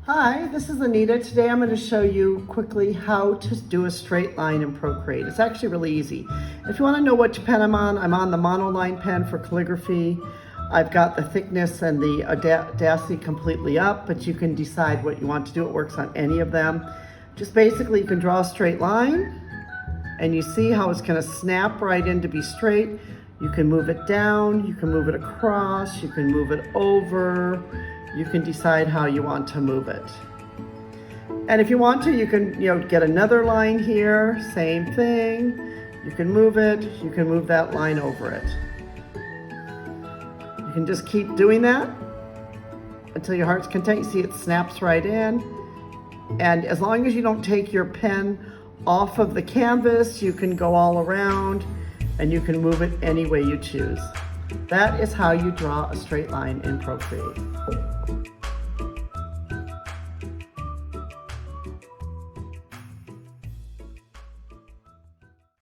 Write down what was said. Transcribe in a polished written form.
Hi, this is Anita. Today I'm going to show you quickly how to do a straight line in Procreate. It's actually really easy. If you want to know which pen I'm on the monoline pen for calligraphy. I've got the thickness and the audacity completely up, but you can decide what you want to do. It works on any of them. Just basically you can draw a straight line and you see how it's going to snap right in to be straight. You can move it down, you can move it across, you can move it over. You can decide how you want to move it. And if you want to, you can get another line here, same thing. You can move it, you can move that line over it. You can just keep doing that until your heart's content. You see it snaps right in. And as long as you don't take your pen off of the canvas, you can go all around and you can move it any way you choose. That is how you draw a straight line in Procreate.